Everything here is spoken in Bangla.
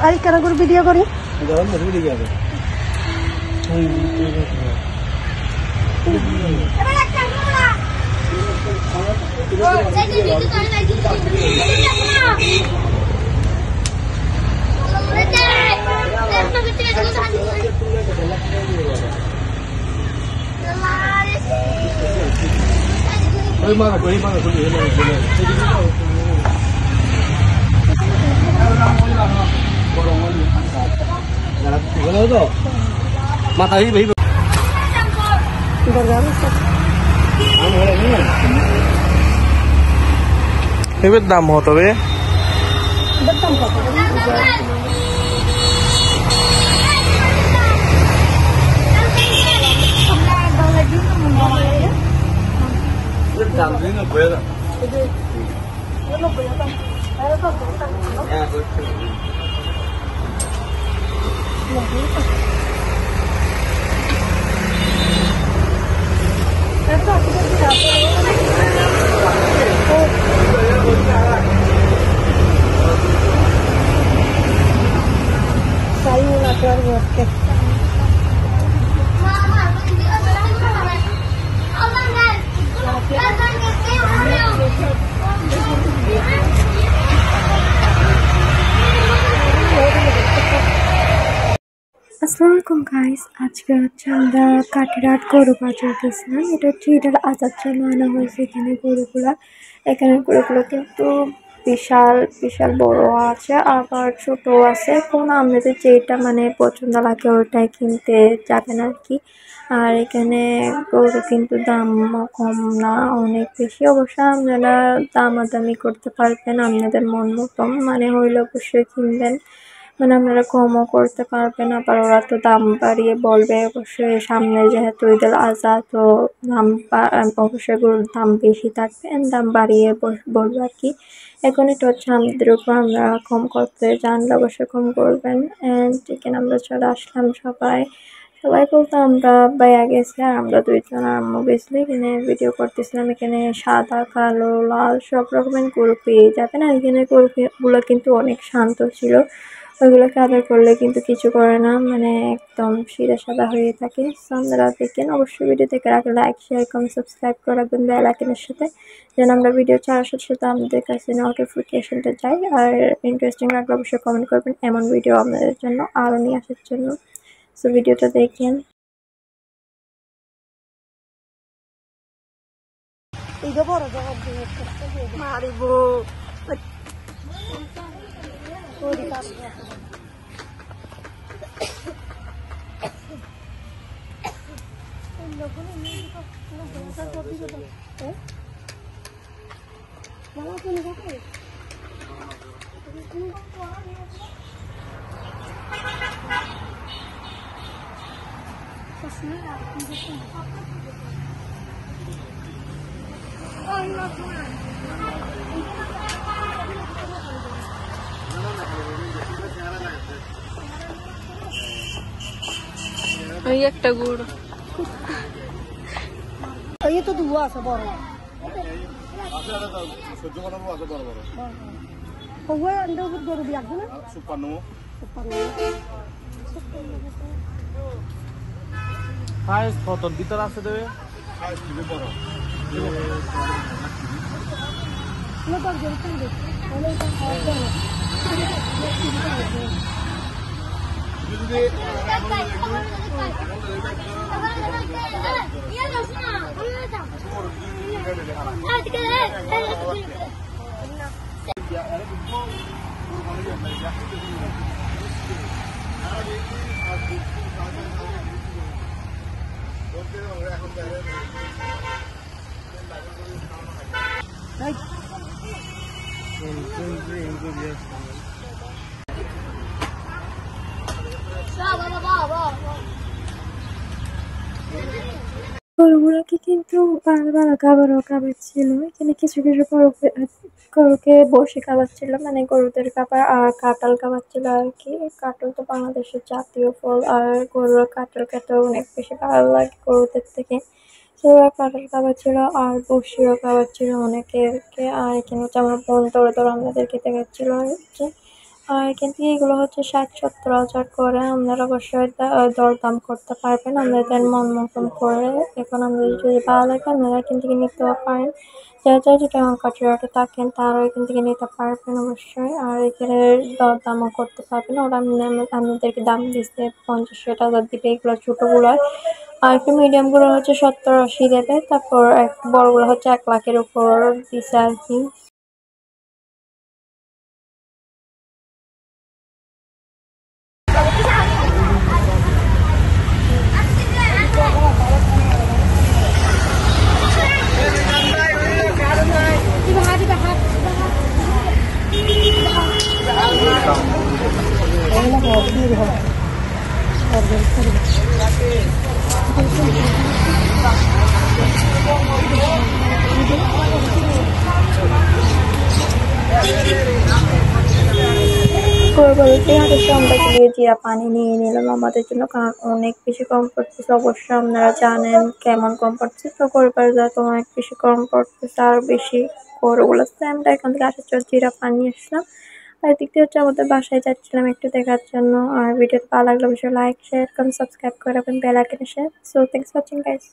আর কেন করে ভিডিও করি মাথা এবার দাম হতো বে দাম দিন বইয়া আসসালামু আলাইকুম গাইস, আজকে হচ্ছে আমরা কাঠিরাট গরু বাজার গেছিলাম। এটা হচ্ছে ঈদের আজাদ জন্য আনা হয়েছে। এখানে গরুগুলো কিন্তু বিশাল বিশাল বড় আছে, আবার ছোট আছে। কোন আমাদের যেটা মানে পছন্দ লাগে ওইটাই কিনতে যাবেন আর কি। আর এখানে গরু কিন্তু দাম কম না, অনেক বেশি। অবশ্য আপনারা দামাদামি করতে পারবেন আপনাদের মন মতন, মানে হইলে অবশ্যই কিনবেন। মানে আপনারা কমও করতে পারবেন, আবার ওরা তো দাম বাড়িয়ে বলবে। অবশ্যই সামনে যেহেতু ঈদুল আজহা, তো দাম অবশ্যই গরুর দাম বেশি থাকবে, দাম বাড়িয়ে বলবে আর কি। এখন এটা হচ্ছে আমাদের উপর, আমরা কম করতে জানলে অবশ্যই কম করবেন। অ্যান্ড এখানে আমরা চলে আসলাম। সবাই বলতো আমরা বাইয়া গেছি, আর আমরা দুইজন আম্মু গেছিলি। এখানে ভিডিও করতেছিলাম। এখানে সাদা, কালো, লাল সব রকমের গরু পেয়ে যাবেন। আর এখানে গরুগুলো কিন্তু অনেক শান্ত ছিল। ওইগুলোকে আদর করলে কিন্তু কিছু করে না, মানে একদম সিধা সাদা হয়ে থাকে। আপনারা দেখেন, অবশ্যই ভিডিও থেকে রাখলে লাইক, শেয়ার, কমেন্ট, সাবস্ক্রাইব করে রাখবেন বেল আইকনের সাথে, যেন আমরা ভিডিও ছাড়ার সাথে সাথে আমাদের কাছে নোটিফিকেশনটা যায়। আর ইন্টারেস্টিং লাগলে অবশ্যই কমেন্ট করবেন, এমন ভিডিও আপনাদের জন্য আরও নিয়ে আসার জন্য। সো ভিডিওটা দেখেন। ওই একটা গুড় এই তো দুয়া আছে বড় সহ্য করানো আছে বড় বড় ওই আন্ডা উপর গরু দিয়ে আসবে না 56 সাইজ কত ভিতর আছে দেবে সাইজ খুব বড় না তো গরু খাই দে তাহলে এটা হবে না গরুগুলোকে কিন্তু বারবার খাওয়াচ্ছিল। এখানে কিছু কিছু গরুকে বসে খাওয়াচ্ছিল, মানে গরুদের খাবার, আর কাঁঠাল খাওয়াচ্ছিল আর কি। কাঁঠাল তো বাংলাদেশের জাতীয় ফল, আর গরুর কাঁঠাল খেতে অনেক বেশি ভালো লাগে গরুদের থেকে। তো ওরা কাঁঠাল খাওয়াচ্ছিল আর বসিও খাওয়াচ্ছিল অনেকেরকে। আর এখানে হচ্ছে আমার বোন তোরা আমাদেরকে দেখাচ্ছিল আর হচ্ছে আর এখান থেকে এগুলো হচ্ছে 60-70 হাজার করে। আপনারা অবশ্যই দরদাম করতে পারবেন আপনাদের মন মতন করে। এখন আমাদের যদি ভালো লাগে আপনারা এখান থেকে নিতেও পারেন। যারা যারা যেটা কাঠেরাটে থাকেন তারাও এখান থেকে নিতে পারবেন অবশ্যই। আর এখানে দরদামও করতে পারবেন, ওরা আপনাদেরকে দাম দিচ্ছে 50-60 টাকা দিবে এগুলো ছোটোগুলোর। আর একটু মিডিয়ামগুলো হচ্ছে 70-80 দেবে। তারপর বড়গুলো হচ্ছে 1 লাখের উপর দিচ্ছে আর কি। গরুবাড়িতে অবশ্য আমরা গিয়ে জিরা পানি নিয়ে নিলাম আমাদের জন্য, কারণ অনেক বেশি কম পড়তেছে। অবশ্যই আপনারা জানেন কেমন কম পড়ছে, তো গরুবাড়ি তো অনেক বেশি কম পড়তেছে, আরো বেশি গরুগুলো। আমরা এখান থেকে আসার জন্য জিরা পানি আসলাম। আর এদিক দিয়ে হচ্ছে আমাদের বাসায় যাচ্ছিলাম একটু দেখার জন্য। আর ভিডিওটা ভালো লাগলে অবশ্যই লাইক শেয়ার কমেন্ট সাবস্ক্রাইব করে রাখবেন, বেল আইকনে share. So thanks for watching guys.